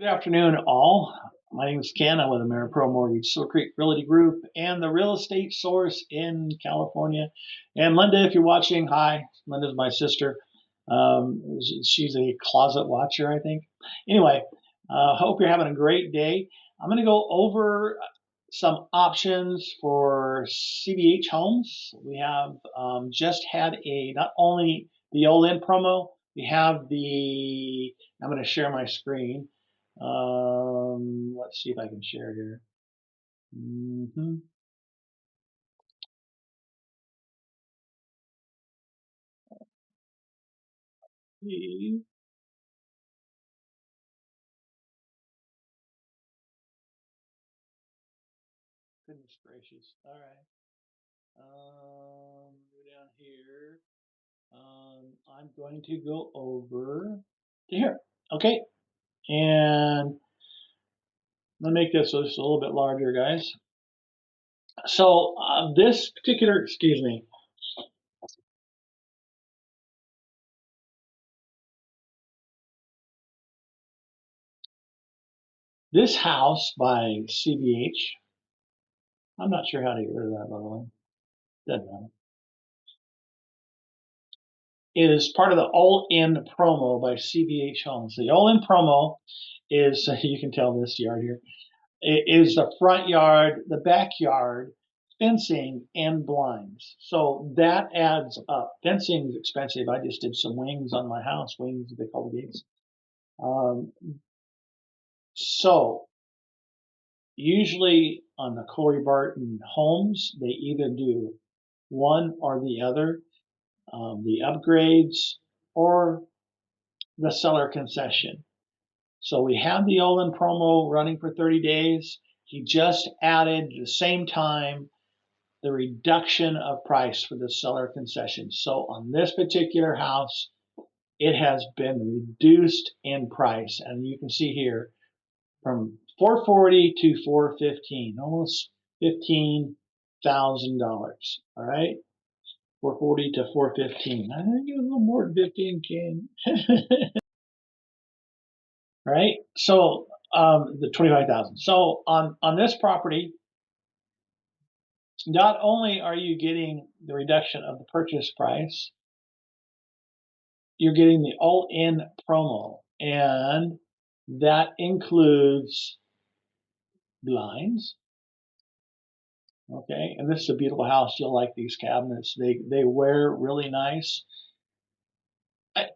Good afternoon, all. My name is Ken. I'm with AmeriPro Mortgage, Silvercrek Realty Group, and the Real Estate Source in California. And Linda, if you're watching, hi. Linda's my sister. She's a closet watcher, I think. Anyway, hope you're having a great day. I'm going to go over some options for CBH Homes. We have just had not only the all-in promo, we have I'm going to share my screen. Let's see if I can share here. Mm-hmm. Goodness gracious. All right. Go down here. I'm going to go over to here. Okay. And let me make this just a little bit larger, guys. So this particular, excuse me, this house by CBH, I'm not sure how to get rid of that, by the way. Doesn't matter. Is part of the all-in promo by CBH Homes. The all-in promo is, you can tell this yard here, is the front yard, the backyard, fencing, and blinds. So that adds up. Fencing is expensive. I just did some wings on my house, wings, they call the gates. So usually on the Corey Barton homes, they either do one or the other, the upgrades or the seller concession. So we have the all-in promo running for 30 days. He just added at the same time the reduction of price for the seller concession. So on this particular house, it has been reduced in price. And you can see here from 440 to 415, almost $15,000. All right. 440 to 415. I think it was a little more than 15, King. Right? So the 25,000. So on this property, not only are you getting the reduction of the purchase price, you're getting the all-in promo, and that includes blinds. Okay, and this is a beautiful house. You'll like these cabinets. They wear really nice.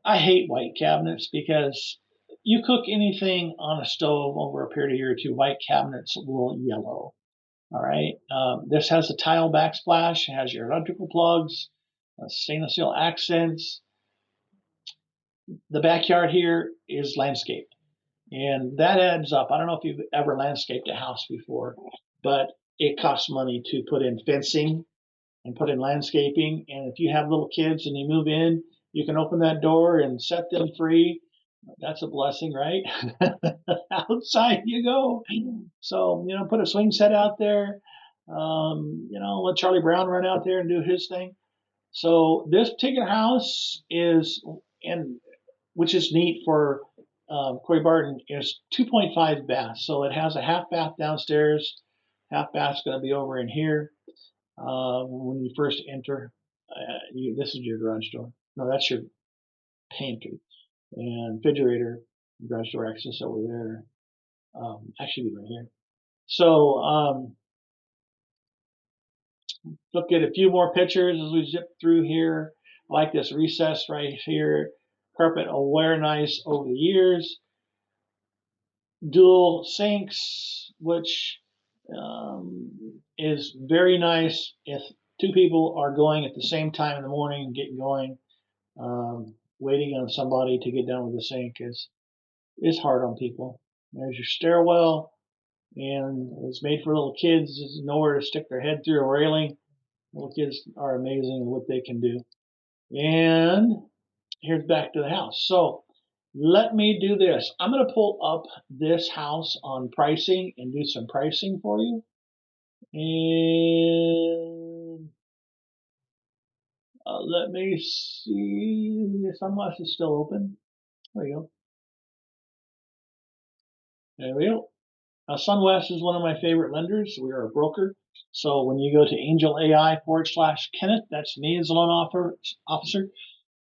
I hate white cabinets because you cook anything on a stove over a period of a year or two, white cabinets will yellow. All right. This has a tile backsplash. It has your electrical plugs, stainless steel accents. The backyard here is landscape, and that adds up. I don't know if you've ever landscaped a house before, but it costs money to put in fencing and put in landscaping. And if you have little kids and you move in, you can open that door and set them free. That's a blessing, right? Outside you go. So, put a swing set out there. Let Charlie Brown run out there and do his thing. So this particular house is, and which is neat for Corey Barton, is 2.5 baths. So it has a half bath downstairs. Half bath's going to be over in here. When you first enter, this is your garage door. No, that's your pantry and refrigerator, garage door access over there. Actually, be right here. So look at a few more pictures as we zip through here. I like this recess right here. Carpet aware nice over the years. Dual sinks, which is very nice if two people are going at the same time in the morning and getting going. Waiting on somebody to get done with the sink is hard on people. There's your stairwell, and it's made for little kids. There's nowhere to stick their head through a railing. Little kids are amazing at what they can do. And here's back to the house. So let me do this. I'm going to pull up this house on pricing and do some pricing for you. And let me see if unless it's still open. There you go. There we go. SunWest is one of my favorite lenders. We are a broker. So when you go to Angel AI /Kenneth, that's me as a loan officer,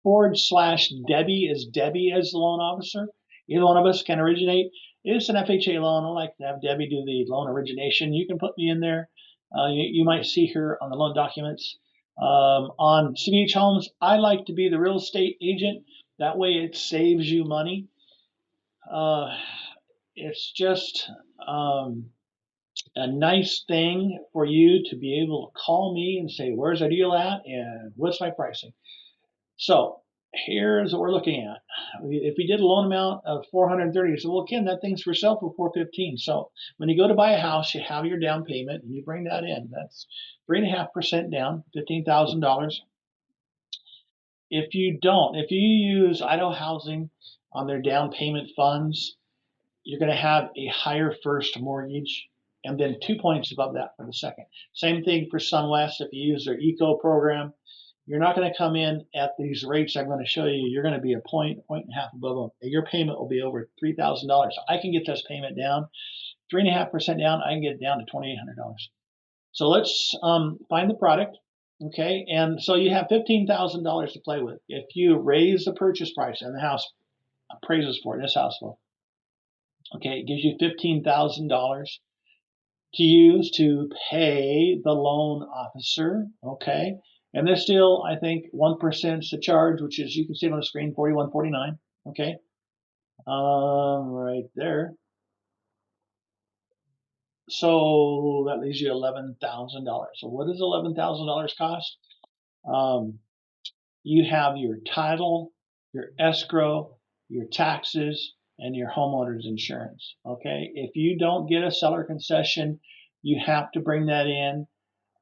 /Debbie is Debbie as the loan officer. Either one of us can originate. It's an FHA loan. I like to have Debbie do the loan origination. You can put me in there. You might see her on the loan documents. On CBH Homes, I like to be the real estate agent. That way it saves you money. It's just a nice thing for you to be able to call me and say, where's the deal at and what's my pricing? So here's what we're looking at. If we did a loan amount of 430, you say, well, Ken, that thing's for sale for 415. So when you go to buy a house, you have your down payment and you bring that in. That's 3.5% down, $15,000. If you don't, if you use Idaho Housing on their down payment funds, you're going to have a higher first mortgage and then 2 points above that for the second. Same thing for SunWest. If you use their eco program, you're not going to come in at these rates I'm going to show you. You're going to be a point and a half above them. Your payment will be over $3,000. I can get this payment down 3.5% down. I can get it down to $2,800. So let's find the product. Okay, and so you have $15,000 to play with. If you raise the purchase price and the house appraises for it, this house will. Okay, it gives you $15,000 to use to pay the loan officer. Okay, and there's still, I think, 1% is the charge, which is, you can see it on the screen, $41.49. Okay, right there. So that leaves you $11,000. So what does $11,000 cost? You have your title, your escrow, your taxes, and your homeowner's insurance. Okay, if you don't get a seller concession, you have to bring that in.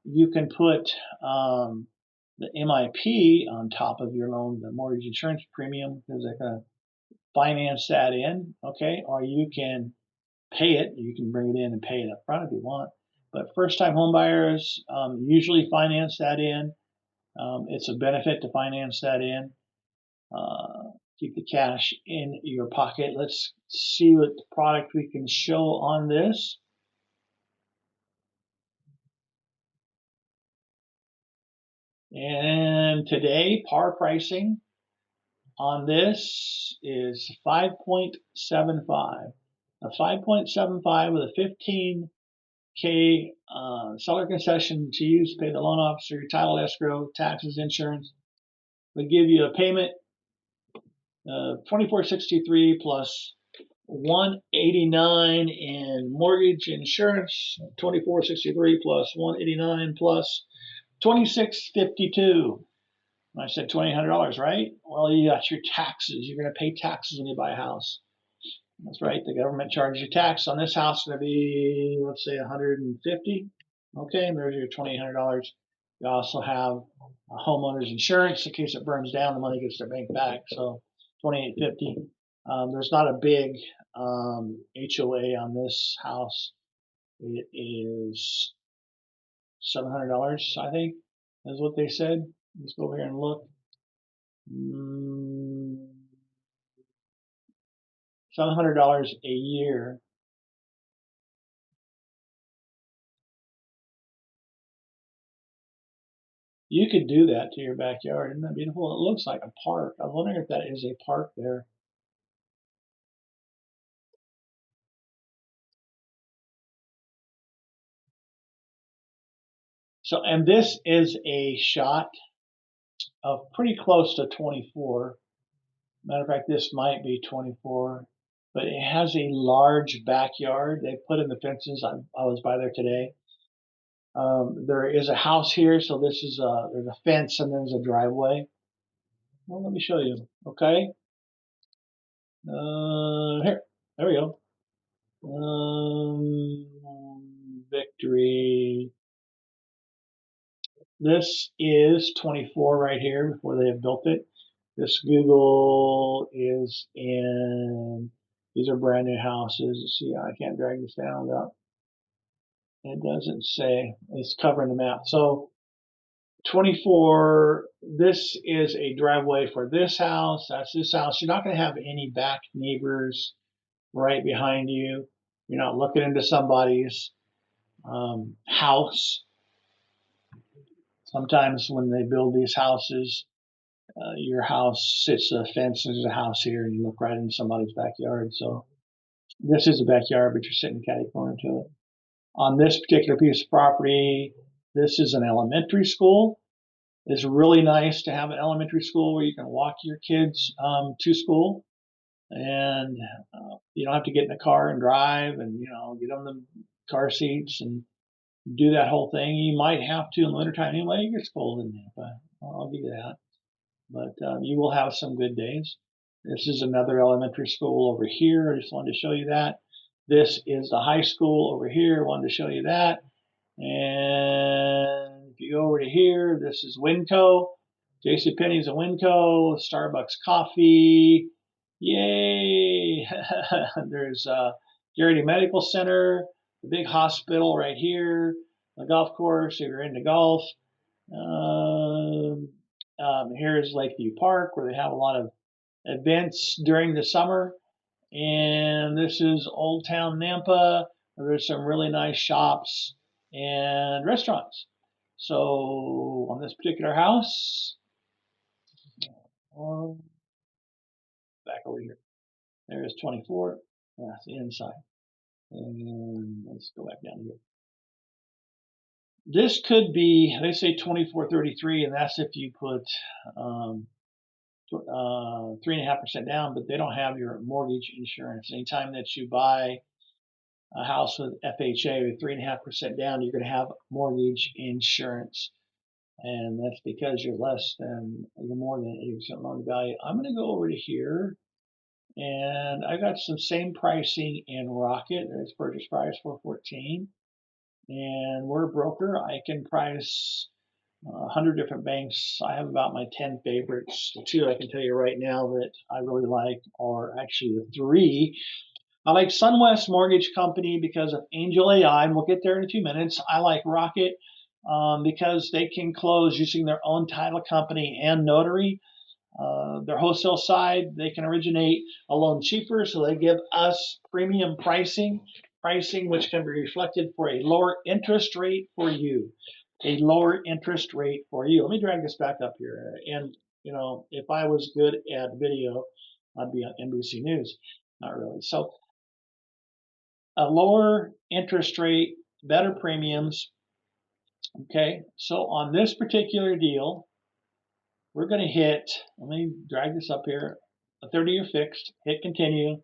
You can put the MIP on top of your loan, the mortgage insurance premium, because they're going to finance that in. Okay, or you can pay it. You can bring it in and pay it up front if you want. But first-time home buyers usually finance that in. It's a benefit to finance that in. Keep the cash in your pocket. Let's see what product we can show on this. And today, par pricing on this is 5.75. A 5.75 with a 15K seller concession to use to pay the loan officer, your title, escrow, taxes, insurance, would give you a payment $24.63 plus $189 in mortgage insurance, $24.63 plus $189 plus $26.52. I said $2,800, right? Well, you got your taxes. You're going to pay taxes when you buy a house. That's right. The government charges you tax on this house. Going to be, let's say, $150. Okay, and there's your $2,800. You also have a homeowner's insurance in case it burns down. The money gets their bank back. So $2,850. There's not a big HOA on this house. It is $700, I think, is what they said. Let's go over here and look. $700 a year. You could do that to your backyard. Isn't that beautiful? It looks like a park. I was wondering if that is a park there. So, and this is a shot of pretty close to 24. Matter of fact, this might be 24, but it has a large backyard. They put in the fences. I was by there today. There is a house here, so this is there's a fence and there's a driveway. Well, let me show you. Okay. Here, there we go. Victory. This is 24 right here before they have built it. This Google is in, these are brand new houses. See, I can't drag this down without, it doesn't say, it's covering the map. So 24, this is a driveway for this house. That's this house. You're not going to have any back neighbors right behind you. You're not looking into somebody's house. Sometimes when they build these houses, your house sits a fence. There's a house here, and you look right into somebody's backyard. So this is a backyard, but you're sitting catty corner to it. On this particular piece of property, this is an elementary school. It's really nice to have an elementary school where you can walk your kids to school, and you don't have to get in a car and drive, and get them the car seats and do that whole thing. You might have to in the wintertime anyway. It gets cold in there, but I'll give you that. But you will have some good days. This is another elementary school over here. I just wanted to show you that. This is the high school over here. I wanted to show you that. And if you go over to here, this is Winco. JCPenney's a Winco. Starbucks coffee. Yay! There's Garrity Medical Center, the big hospital right here, the golf course if you're into golf. Here's Lakeview Park where they have a lot of events during the summer. And this is Old Town Nampa, where there's some really nice shops and restaurants. So on this particular house, back over here, there's 24. That's the inside. And let's go back down here. This could be, they say 2433, and that's if you put 3.5% down, but they don't have your mortgage insurance. Anytime that you buy a house with FHA with 3.5% down, you're going to have mortgage insurance, and that's because you're more than 80% loan to value. I'm going to go over to here, and I got some same pricing in Rocket. There's purchase price 414, and we're a broker. I can price 100 different banks. I have about my 10 favorites. The two I can tell you right now that I really like are actually the three. I like SunWest Mortgage Company because of Angel AI, and we'll get there in a few minutes. I like Rocket because they can close using their own title company and notary. Their wholesale side, they can originate a loan cheaper, so they give us premium pricing which can be reflected for a lower interest rate for you. A lower interest rate for you. Let me drag this back up here. And, if I was good at video, I'd be on NBC News. Not really. So, a lower interest rate, better premiums. Okay, so on this particular deal, we're going to hit, let me drag this up here, a 30-year fixed, hit continue.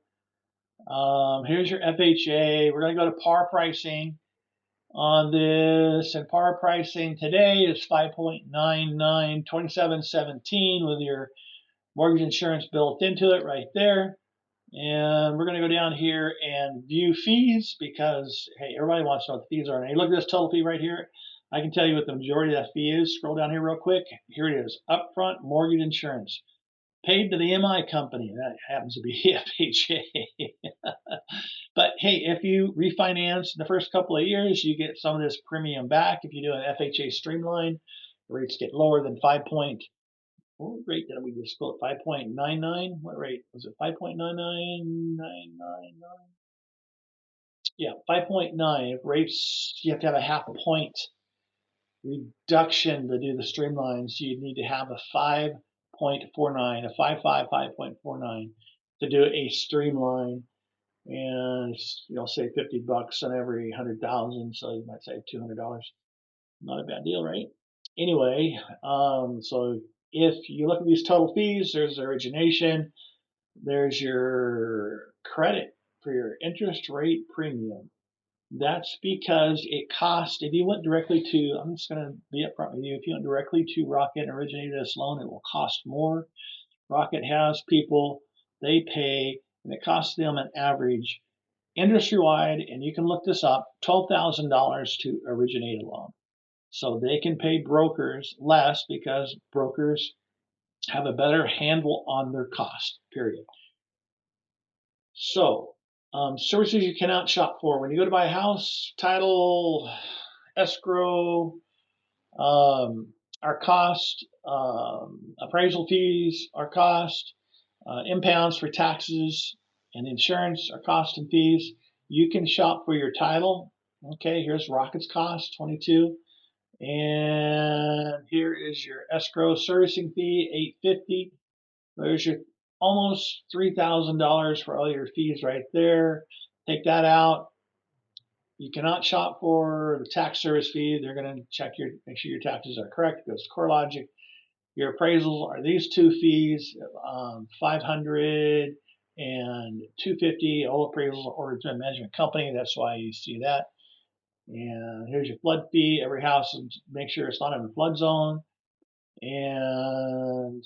Here's your FHA. We're going to go to par pricing on this, and par pricing today is 5.99, 2717 with your mortgage insurance built into it right there. And we're going to go down here and view fees because, hey, everybody wants to know what the fees are. And hey, look at this total fee right here. I can tell you what the majority of that fee is. Scroll down here real quick. Here it is. Upfront mortgage insurance. Paid to the MI company. That happens to be FHA. But hey, if you refinance in the first couple of years, you get some of this premium back. If you do an FHA streamline, the rates get lower than 5 point. What rate did we just quote? 5.99? What rate was it? 5.99999? Yeah, 5.9. If rates, you have to have a half point reduction to do the streamlines. So you'd need to have a 5.49, a 5.49 to do a streamline. And say $50 on every 100,000, so you might save $200. Not a bad deal, right? Anyway, so if you look at these total fees, there's origination, there's your credit for your interest rate premium. That's because it costs, if you went directly to, I'm just going to be upfront with you, if you went directly to Rocket and originated this loan, it will cost more. Rocket has people, they pay, and it costs them an average industry-wide, and you can look this up, $12,000 to originate a loan. So they can pay brokers less because brokers have a better handle on their cost, period. So, services you cannot shop for. When you go to buy a house, title, escrow, our cost, appraisal fees, our cost, impounds for taxes and insurance, our cost and fees. You can shop for your title. Okay, here's Rocket's cost, 22. And here is your escrow servicing fee, $850. There's your almost $3,000 for all your fees right there. Take that out. You cannot shop for the tax service fee. They're going to check make sure your taxes are correct. It goes to CoreLogic. Your appraisals are these two fees, 500 and 250. All appraisals are ordered through a management company. That's why you see that. And here's your flood fee. Every house, make sure it's not in the flood zone. And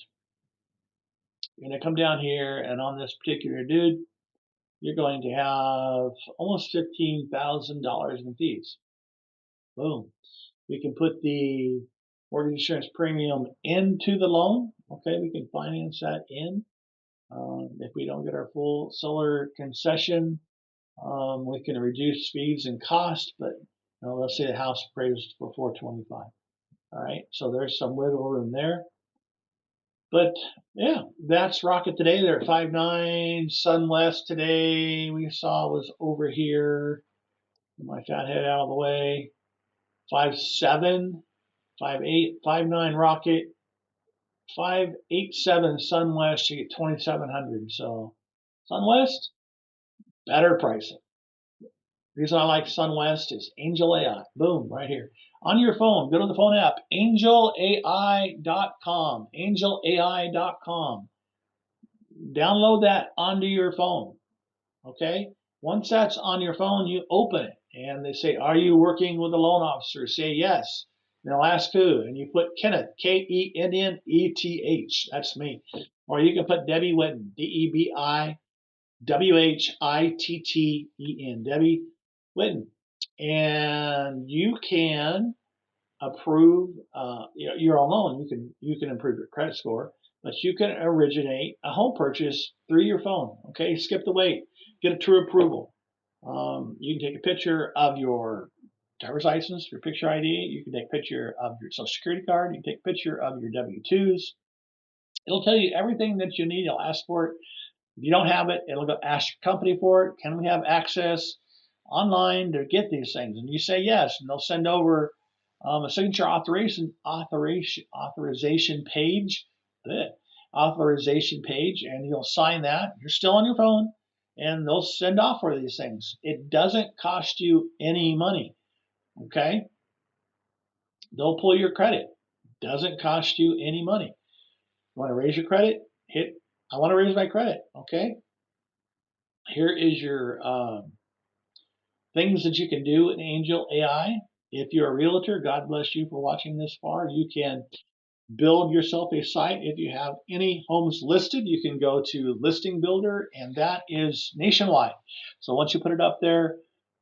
you're going to come down here, and on this particular dude, you're going to have almost $15,000 in fees. Boom. We can put the mortgage insurance premium into the loan. Okay, we can finance that in. If we don't get our full solar concession, we can reduce fees and cost, but let's say the house appraised for 425. All right, so there's some wiggle room there. But yeah, that's Rocket today. They're at 5.9. Sunwest today we saw was over here. Get my fat head out of the way. 5.7, 5.8, 5.9 Rocket, 5.87 Sunwest. You get 2,700. So Sunwest, better pricing. The reason I like Sunwest is Angel AI. Boom, right here. On your phone, go to the phone app, angelai.com, angelai.com. Download that onto your phone, okay? Once that's on your phone, you open it, and they say, are you working with a loan officer? Say yes. And they'll ask who, and you put Kenneth, Kenneth. That's me. Or you can put Debbie Whitten, DebbieWhitten, Debbie Whitten. And you can approve your own loan. You can improve your credit score, but you can originate a home purchase through your phone. Okay, skip the wait, get a true approval. You can take a picture of your driver's license, your picture ID. You can take a picture of your social security card. You can take a picture of your W-2s. It'll tell you everything that you need. It'll ask for it. If you don't have it, it'll go ask your company for it. Can we have access online to get these things? And you say yes, and they'll send over a signature authorization page, and you'll sign that. You're still on your phone, and they'll send off for these things. It doesn't cost you any money, okay? They'll pull your credit. Doesn't cost you any money. You want to raise your credit? Hit, I want to raise my credit, okay? Here is your things that you can do in Angel AI. If you're a realtor, God bless you for watching this far. You can build yourself a site. If you have any homes listed, you can go to Listing Builder, and that is nationwide. So once you put it up there,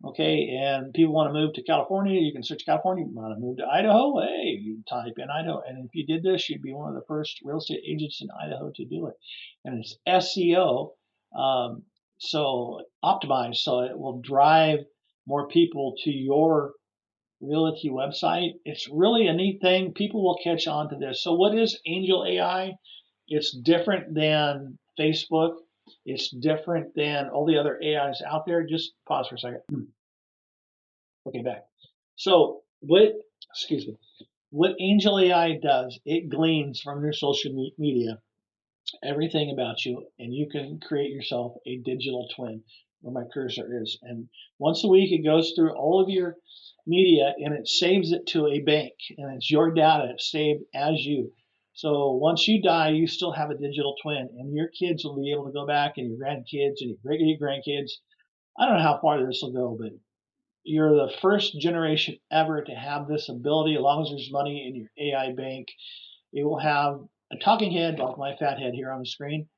okay, and people want to move to California, you can search California. You want to move to Idaho? Hey, you type in Idaho. And if you did this, you'd be one of the first real estate agents in Idaho to do it. And it's SEO, so optimized, so it will drive more people to your Realty website. It's really a neat thing. People will catch on to this. So what is Angel AI? It's different than Facebook. It's different than all the other AIs out there. Just pause for a second. Okay, back. So excuse me, what Angel AI does, it gleans from your social media everything about you, and you can create yourself a digital twin where my cursor is. And once a week, it goes through all of your media and it saves it to a bank, and it's your data. It's saved as you. So once you die, you still have a digital twin, and your kids will be able to go back, and your grandkids and your great grandkids. I don't know how far this will go, but you're the first generation ever to have this ability. As long as there's money in your AI bank, it will have a talking head like my fat head here on the screen,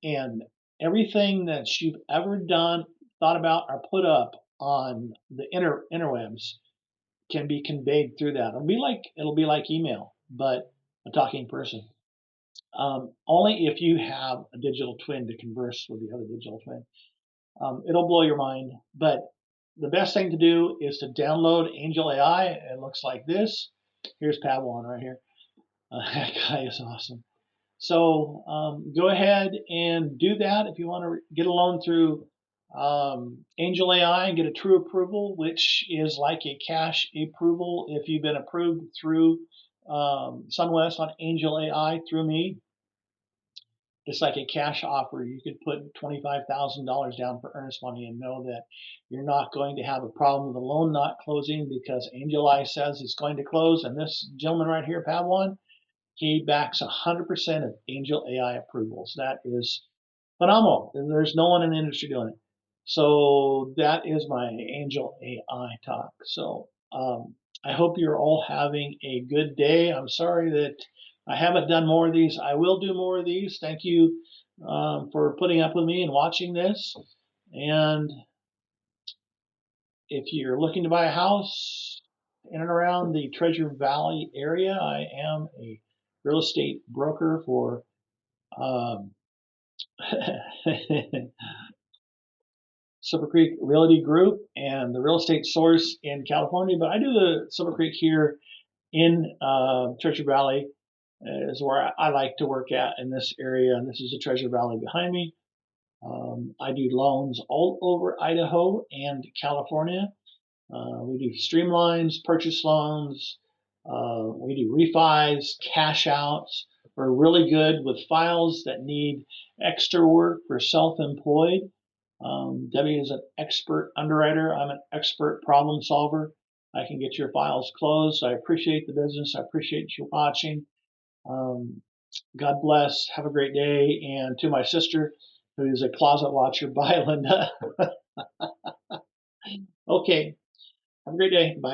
and everything that you've ever done, thought about, or put up on the interwebs can be conveyed through that. It'll be like email, but a talking person. Only if you have a digital twin to converse with the other digital twin. It'll blow your mind, but the best thing to do is to download Angel AI. It looks like this. Here's Padawan right here. That guy is awesome. So go ahead and do that if you want to get a loan through Angel AI, get a true approval, which is like a cash approval. If you've been approved through SunWest on Angel AI through me, it's like a cash offer. You could put $25,000 down for earnest money and know that you're not going to have a problem with the loan not closing because Angel AI says it's going to close. And this gentleman right here, Padawan, he backs 100% of Angel AI approvals. That is phenomenal. There's no one in the industry doing it. So that is my Angel AI talk. So I hope you're all having a good day. I'm sorry that I haven't done more of these. I will do more of these. Thank you for putting up with me and watching this. And if you're looking to buy a house in and around the Treasure Valley area, I am a real estate broker for um, Silvercrek Realty Group and the Realestatesource in California, but I do the Silvercrek here in Treasure Valley is where I like to work at in this area, and this is the Treasure Valley behind me. I do loans all over Idaho and California. We do streamlines, purchase loans. We do refis, cash outs. We're really good with files that need extra work for self-employed. Debbie is an expert underwriter. I'm an expert problem solver. I can get your files closed. I appreciate the business. I appreciate you watching. God bless. Have a great day. And to my sister, who is a closet watcher, bye, Linda. Okay. Have a great day. Bye.